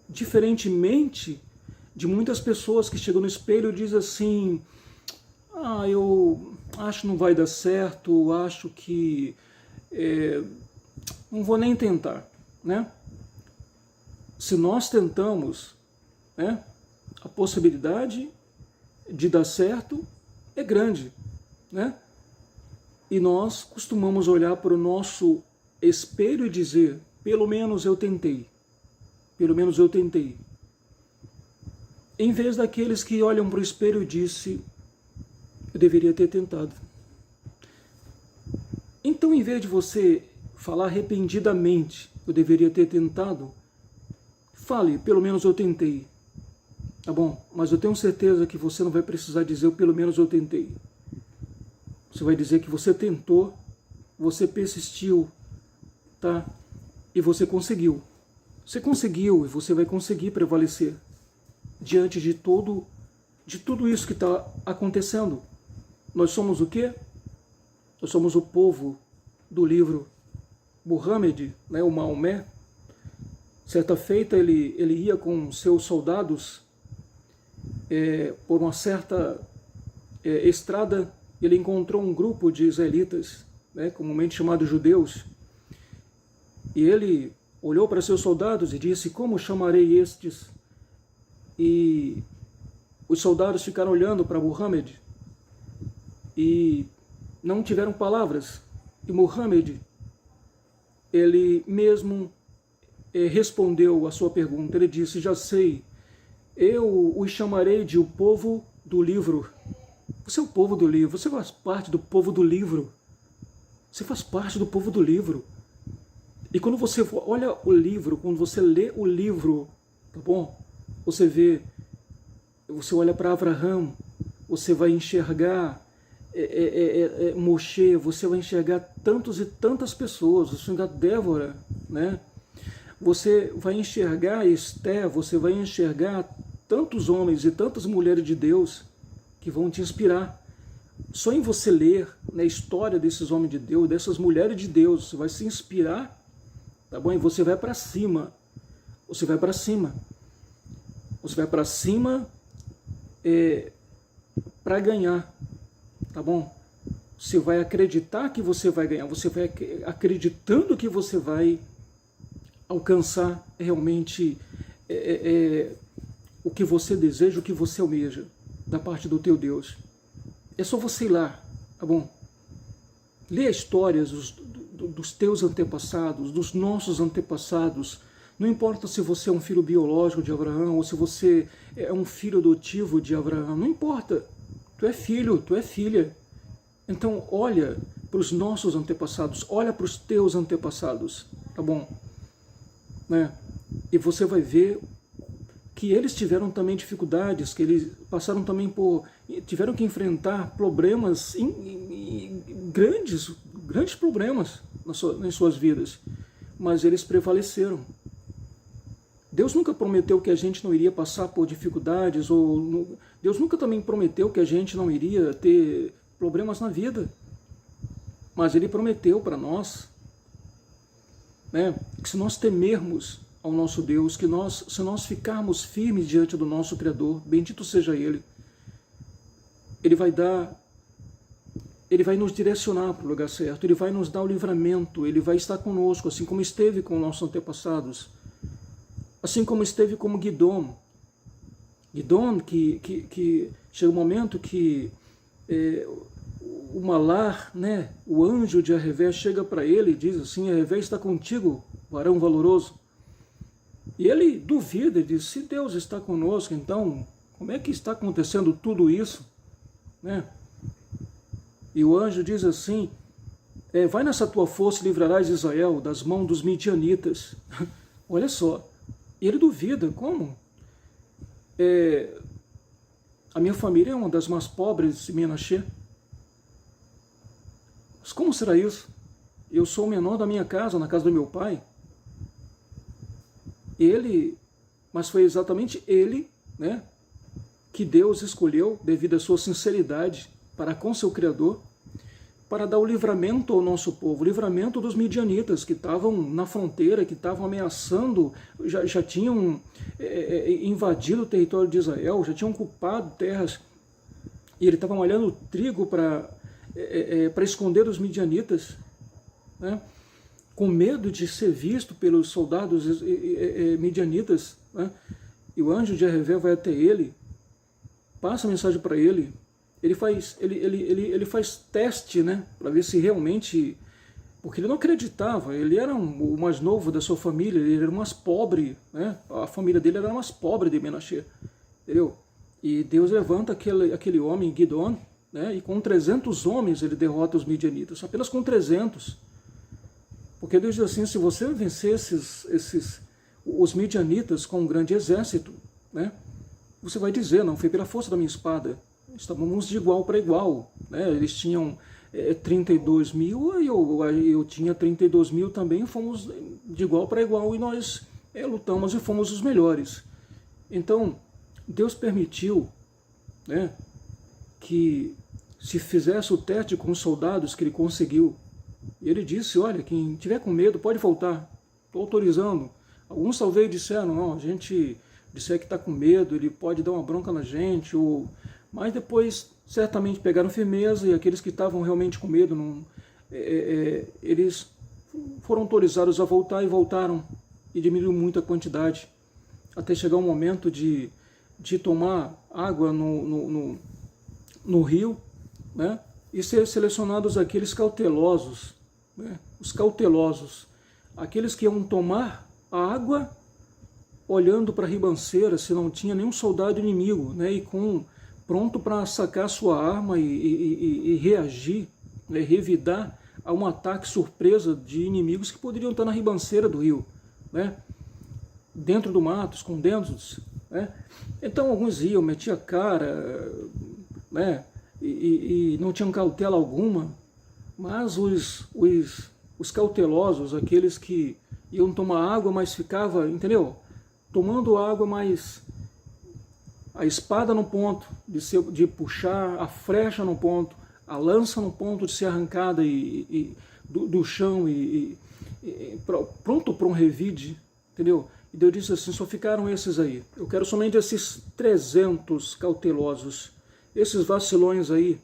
Diferentemente de muitas pessoas que chegam no espelho e dizem assim, eu acho que não vai dar certo, acho que não vou nem tentar, Se nós tentamos, a possibilidade de dar certo é grande, E nós costumamos olhar para o nosso espelho e dizer, pelo menos eu tentei, pelo menos eu tentei. Em vez daqueles que olham para o espelho e dizem, eu deveria ter tentado. Então, em vez de você falar arrependidamente, eu deveria ter tentado, fale, pelo menos eu tentei. Tá bom? Mas eu tenho certeza que você não vai precisar dizer, pelo menos eu tentei. Você vai dizer que você tentou, você persistiu, tá? E você conseguiu. Você conseguiu e você vai conseguir prevalecer diante de tudo isso que está acontecendo. Nós somos o quê? Nós somos o povo do livro Muhammad, o Maomé. Certa feita ele ia com seus soldados por uma certa estrada, ele encontrou um grupo de israelitas, comumente chamados judeus, e ele olhou para seus soldados e disse, como chamarei estes? E os soldados ficaram olhando para Muhammad e não tiveram palavras. E Muhammad, ele mesmo respondeu a sua pergunta. Ele disse: já sei, eu os chamarei de o povo do livro. Você é o povo do livro, você faz parte do povo do livro. Você faz parte do povo do livro. E quando você olha o livro, quando você lê o livro, tá bom? Você olha para Abraão, você vai enxergar Moshe, você vai enxergar tantos e tantas pessoas, você vai enxergar Débora, né? Você vai enxergar Esté, você vai enxergar tantos homens e tantas mulheres de Deus que vão te inspirar. Só em você ler, né, a história desses homens de Deus, dessas mulheres de Deus, você vai se inspirar, tá bom? E você vai para cima. Você vai para cima. Você vai para cima para ganhar, tá bom? Você vai acreditar que você vai ganhar, você vai acreditando que você vai alcançar realmente o que você deseja, o que você almeja da parte do teu Deus. É só você ir lá, tá bom? Lê as histórias dos teus antepassados, dos nossos antepassados. Não importa se você é um filho biológico de Abraão ou se você é um filho adotivo de Abraão, não importa. Tu é filho, tu é filha. Então olha para os nossos antepassados, olha para os teus antepassados, tá bom? Né? E você vai ver que eles tiveram também dificuldades, que eles passaram também tiveram que enfrentar problemas grandes problemas nas suas vidas, mas eles prevaleceram. Deus nunca prometeu que a gente não iria passar por dificuldades, Deus nunca também prometeu que a gente não iria ter problemas na vida, mas Ele prometeu para nós, né, que se nós temermos ao nosso Deus, que se nós ficarmos firmes diante do nosso Criador, bendito seja Ele, Ele vai nos direcionar para o lugar certo, Ele vai nos dar o livramento, Ele vai estar conosco, assim como esteve com nossos antepassados, assim como esteve com Gidom. Gidom, que chega um momento que o Malar, né, o anjo de Arrevé, chega para ele e diz assim: Arrevé está contigo, varão valoroso. E ele duvida, ele diz: se Deus está conosco, então como é que está acontecendo tudo isso? Né? E o anjo diz assim: vai nessa tua força e livrarás Israel das mãos dos midianitas. Olha só, e ele duvida: como? A minha família é uma das mais pobres de Menashe. Mas como será isso? Eu sou o menor da minha casa, na casa do meu pai. Mas foi exatamente ele, né, que Deus escolheu, devido à sua sinceridade para com seu Criador, para dar o livramento ao nosso povo, o livramento dos midianitas que estavam na fronteira, que estavam ameaçando, já tinham invadido o território de Israel, já tinham ocupado terras, e ele estava malhando trigo para esconder os midianitas, né? Com medo de ser visto pelos soldados midianitas, né? E o anjo de Arrevé vai até ele, passa a mensagem para ele, ele faz teste, né, para ver se realmente, porque ele não acreditava, ele era o mais novo da sua família, ele era o mais pobre, né? A família dele era a mais pobre de Menashe, entendeu? E Deus levanta aquele homem, Gidom, né, e com 300 homens ele derrota os midianitas, apenas com 300. Porque Deus diz assim: se você vencer os midianitas com um grande exército, né, você vai dizer: não foi pela força da minha espada, estávamos de igual para igual, né? Eles tinham 32 mil e eu tinha 32 mil também, fomos de igual para igual e nós lutamos e fomos os melhores. Então Deus permitiu, né, que se fizesse o teste com os soldados, que ele conseguiu. E ele disse: olha, quem tiver com medo pode voltar, estou autorizando. Alguns talvez disseram: não, a gente disser que está com medo, ele pode dar uma bronca na gente, mas depois certamente pegaram firmeza, e aqueles que estavam realmente com medo, eles foram autorizados a voltar e voltaram, e diminuiu muito a quantidade, até chegar um momento de tomar água no rio, né? E ser selecionados aqueles cautelosos, né? Os cautelosos, aqueles que iam tomar a água olhando para a ribanceira se não tinha nenhum soldado inimigo, né? E pronto para sacar sua arma e reagir, né? Revidar a um ataque surpresa de inimigos que poderiam estar na ribanceira do rio, né? Dentro do mato, escondendo-se, né? Então alguns iam, metiam a cara, né? E não tinham cautela alguma, mas os cautelosos, aqueles que iam tomar água, mas ficava, entendeu? Tomando água, mas a espada no ponto de puxar, a flecha no ponto, a lança no ponto de ser arrancada do chão pronto para um revide, entendeu? E Deus disse assim, só ficaram esses aí. Eu quero somente esses 300 cautelosos, esses vacilões aí,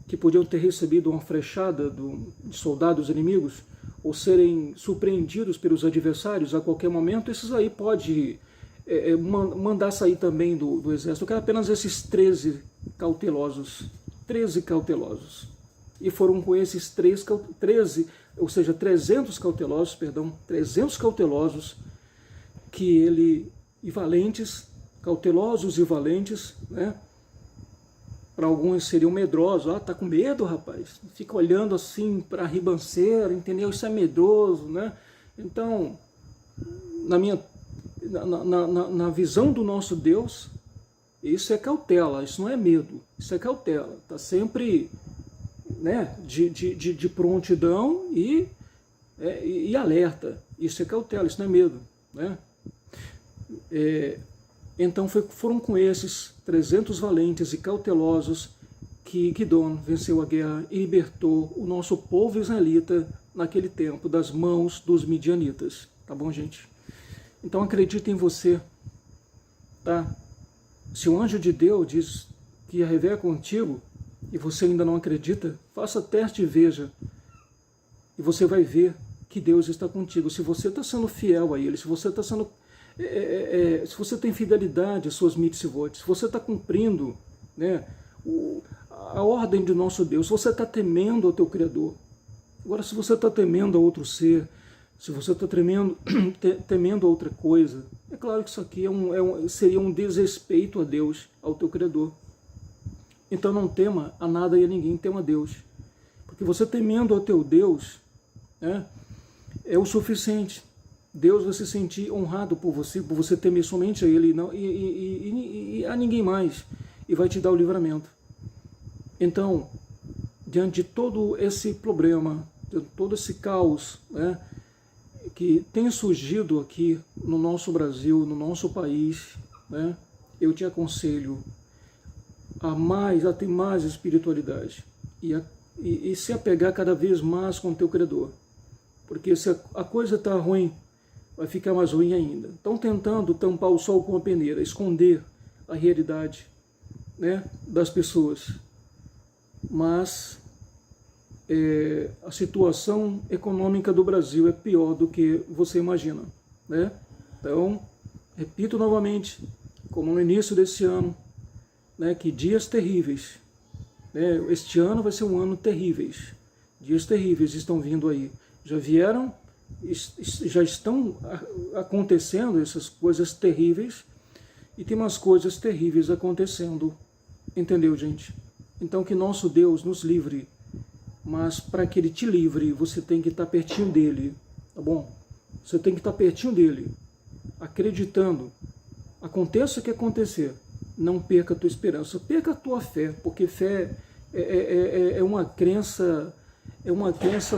que podiam ter recebido uma flechada de soldados inimigos, ou serem surpreendidos pelos adversários a qualquer momento, esses aí pode mandar sair também do exército. Eu quero apenas esses 13 cautelosos. 13 cautelosos. E foram com esses 13, ou seja, 300 cautelosos, perdão, 300 cautelosos, que ele, e valentes, cautelosos e valentes, né? Para alguns seriam medrosos. Tá com medo, rapaz? Fica olhando assim para a ribanceira, entendeu? Isso é medroso, né? Então, na visão do nosso Deus, isso é cautela, isso não é medo, isso é cautela. Está sempre, né, de prontidão e alerta. Isso é cautela, isso não é medo, né? Então foram com esses 300 valentes e cautelosos que Gidon venceu a guerra e libertou o nosso povo israelita naquele tempo das mãos dos midianitas. Tá bom, gente? Então acredita em você, tá? Se o anjo de Deus diz que ia rever contigo e você ainda não acredita, faça teste e veja. E você vai ver que Deus está contigo. Se você está sendo fiel a Ele, se você está sendo... se você tem fidelidade às suas mitzvot, se você está cumprindo, né, a ordem de nosso Deus, se você está temendo ao teu Criador. Agora, se você está temendo a outro ser, se você está temendo a outra coisa, é claro que isso aqui seria um desrespeito a Deus, ao teu Criador. Então não tema a nada e a ninguém, tema a Deus. Porque você temendo ao teu Deus, né, é o suficiente. Deus vai se sentir honrado por você temer somente a Ele e a ninguém mais, e vai te dar o livramento. Então, diante de todo esse problema, de todo esse caos, né, que tem surgido aqui no nosso Brasil, no nosso país, né, eu te aconselho a ter mais espiritualidade e se apegar cada vez mais com o teu Criador. Porque se a coisa está ruim, vai ficar mais ruim ainda. Estão tentando tampar o sol com a peneira, esconder a realidade, né, das pessoas. Mas a situação econômica do Brasil é pior do que você imagina, né? Então, repito novamente, como no início desse ano, né, que dias terríveis, né, este ano vai ser um ano terríveis. Dias terríveis estão vindo aí. Já vieram, já estão acontecendo essas coisas terríveis, e tem umas coisas terríveis acontecendo. Entendeu, gente? Então que nosso Deus nos livre, mas para que Ele te livre, você tem que estar pertinho dEle, tá bom? Você tem que estar pertinho dEle, acreditando. Aconteça o que acontecer, não perca a tua esperança, perca a tua fé, porque fé é uma crença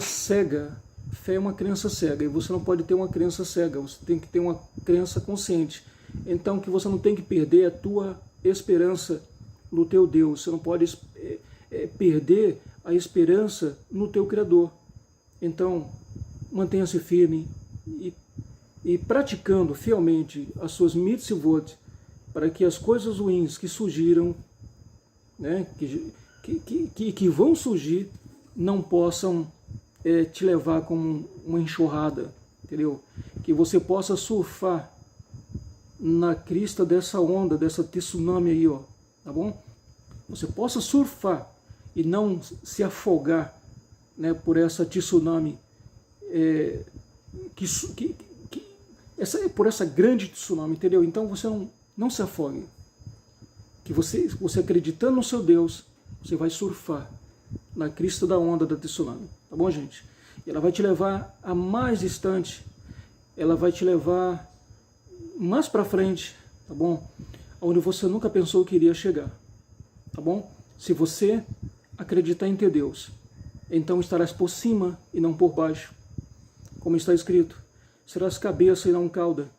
cega. Fé é uma crença cega, e você não pode ter uma crença cega, você tem que ter uma crença consciente. Então que você não tem que perder a tua esperança no teu Deus, você não pode perder a esperança no teu Criador. Então, mantenha-se firme e praticando fielmente as suas mitzvot, para que as coisas ruins que surgiram, né, que vão surgir, não possam te levar como uma enxurrada, entendeu? Que você possa surfar na crista dessa onda, dessa tsunami aí, ó, tá bom? Você possa surfar e não se afogar né, por essa tsunami, por essa grande tsunami, entendeu? Então você não se afogue. Que você acreditando no seu Deus, você vai surfar na crista da onda da tsunami, tá bom, gente? E ela vai te levar a mais distante, ela vai te levar mais para frente, tá bom? Onde você nunca pensou que iria chegar, tá bom? Se você acreditar em teu Deus, então estarás por cima e não por baixo, como está escrito, serás cabeça e não cauda.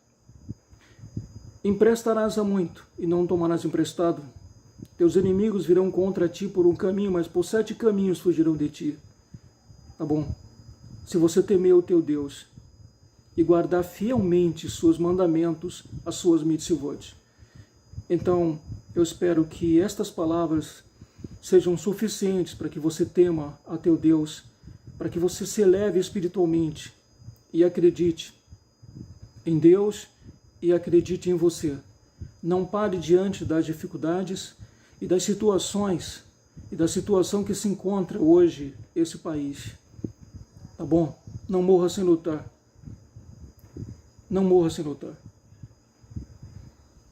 Emprestarás a muito e não tomarás emprestado. Teus inimigos virão contra ti por um caminho, mas por 7 caminhos fugirão de ti. Tá bom? Se você temer o teu Deus e guardar fielmente seus mandamentos, as suas mitzvot. Então, eu espero que estas palavras sejam suficientes para que você tema a teu Deus, para que você se eleve espiritualmente e acredite em Deus e acredite em você. Não pare diante das dificuldades e das situações e da situação que se encontra hoje esse país. Tá bom? Não morra sem lutar. Não morra sem lutar.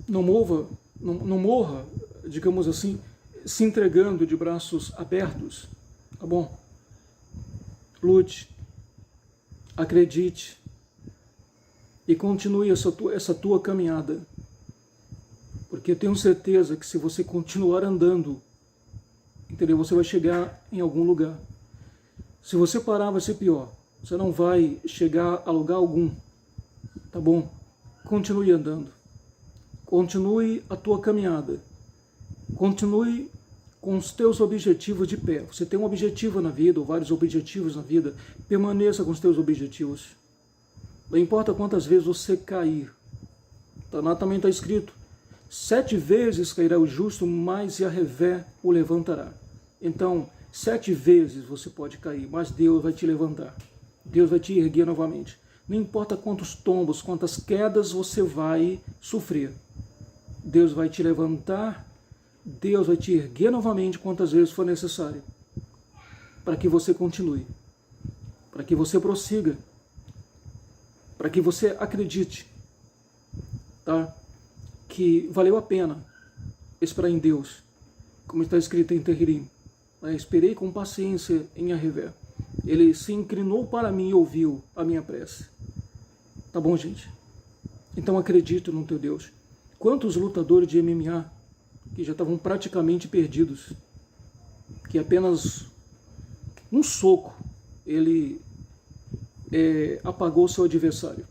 Não morra, digamos assim, se entregando de braços abertos. Tá bom? Lute. Acredite. E continue essa tua caminhada. Porque eu tenho certeza que se você continuar andando, entendeu? Você vai chegar em algum lugar. Se você parar, vai ser pior. Você não vai chegar a lugar algum. Tá bom? Continue andando. Continue a tua caminhada. Continue com os teus objetivos de pé. Você tem um objetivo na vida, ou vários objetivos na vida. Permaneça com os teus objetivos. Não importa quantas vezes você cair. Também está escrito, 7 vezes cairá o justo, mas e a revés o levantará. Então, 7 vezes você pode cair, mas Deus vai te levantar. Deus vai te erguer novamente. Não importa quantos tombos, quantas quedas você vai sofrer. Deus vai te levantar, Deus vai te erguer novamente quantas vezes for necessário. Para que você continue. Para que você prossiga. Para que você acredite, tá? Que valeu a pena esperar em Deus, como está escrito em Terririm. Esperei com paciência em Arrevé. Ele se inclinou para mim e ouviu a minha prece. Tá bom, gente? Então acredite no teu Deus. Quantos lutadores de MMA que já estavam praticamente perdidos, que apenas um soco ele apagou seu adversário,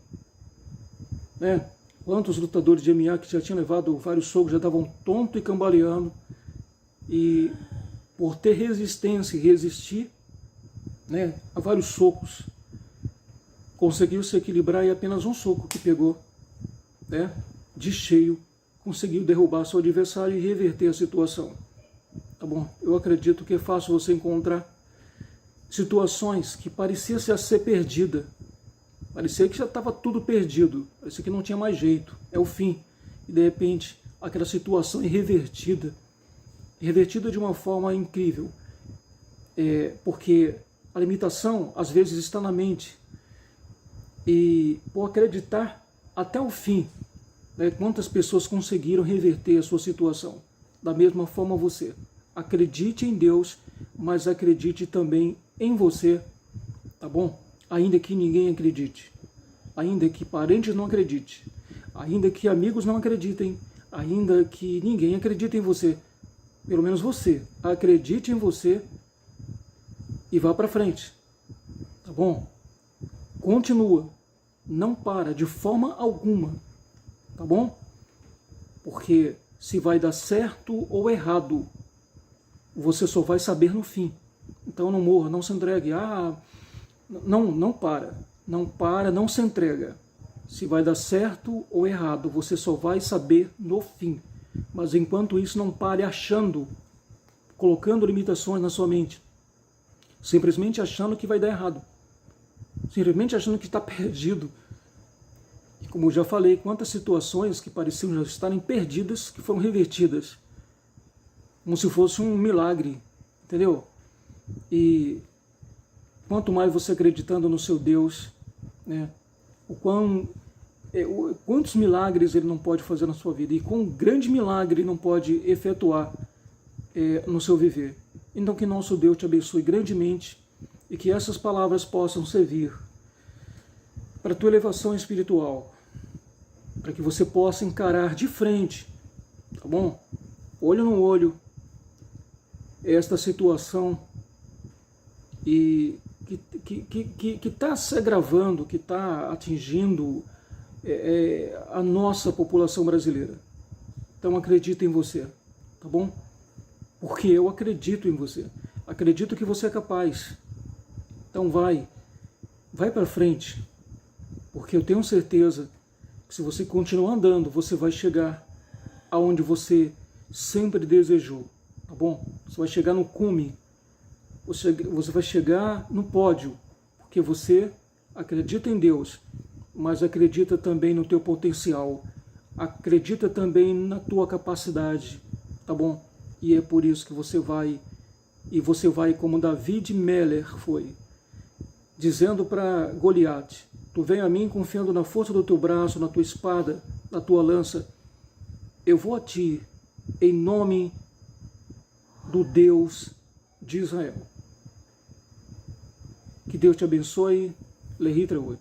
né? Quantos lutadores de MMA que já tinham levado vários socos, já estavam tonto e cambaleando, e por ter resistência e resistir, né, a vários socos, conseguiu se equilibrar, e apenas um soco que pegou, né, de cheio, conseguiu derrubar seu adversário e reverter a situação. Tá bom? Eu acredito que é fácil você encontrar situações que parecia ser perdida, parecia que já estava tudo perdido, parecia que não tinha mais jeito, é o fim, e de repente aquela situação é revertida de uma forma incrível, porque a limitação às vezes está na mente, e por acreditar até o fim, né, quantas pessoas conseguiram reverter a sua situação. Da mesma forma você, acredite em Deus, mas acredite também em você, tá bom? Ainda que ninguém acredite, ainda que parentes não acreditem, ainda que amigos não acreditem, ainda que ninguém acredite em você, pelo menos você, acredite em você e vá para frente, tá bom? Continua, não para de forma alguma, tá bom? Porque se vai dar certo ou errado, você só vai saber no fim. Então não morra, não se entregue. Não para, não se entrega. Se vai dar certo ou errado, você só vai saber no fim. Mas enquanto isso, não pare achando, colocando limitações na sua mente. Simplesmente achando que vai dar errado. Simplesmente achando que está perdido. E como eu já falei, quantas situações que pareciam já estarem perdidas, que foram revertidas. Como se fosse um milagre, entendeu? E Quanto mais você acreditando no seu Deus, né, quantos milagres Ele não pode fazer na sua vida e quão grande milagre Ele não pode efetuar no seu viver. Então que nosso Deus te abençoe grandemente e que essas palavras possam servir para a tua elevação espiritual, para que você possa encarar de frente, tá bom? Olho no olho, esta situação e que está se agravando, que está atingindo a nossa população brasileira. Então acredito em você, tá bom? Porque eu acredito em você. Acredito que você é capaz. Então vai para frente, porque eu tenho certeza que se você continuar andando, você vai chegar aonde você sempre desejou, tá bom? Você vai chegar no cume, você vai chegar no pódio, porque você acredita em Deus, mas acredita também no teu potencial, acredita também na tua capacidade, tá bom? E é por isso que você vai como David Meller foi, dizendo para Goliate: tu vem a mim confiando na força do teu braço, na tua espada, na tua lança. Eu vou a ti em nome do Deus de Israel. Que Deus te abençoe. Lehitra Wood.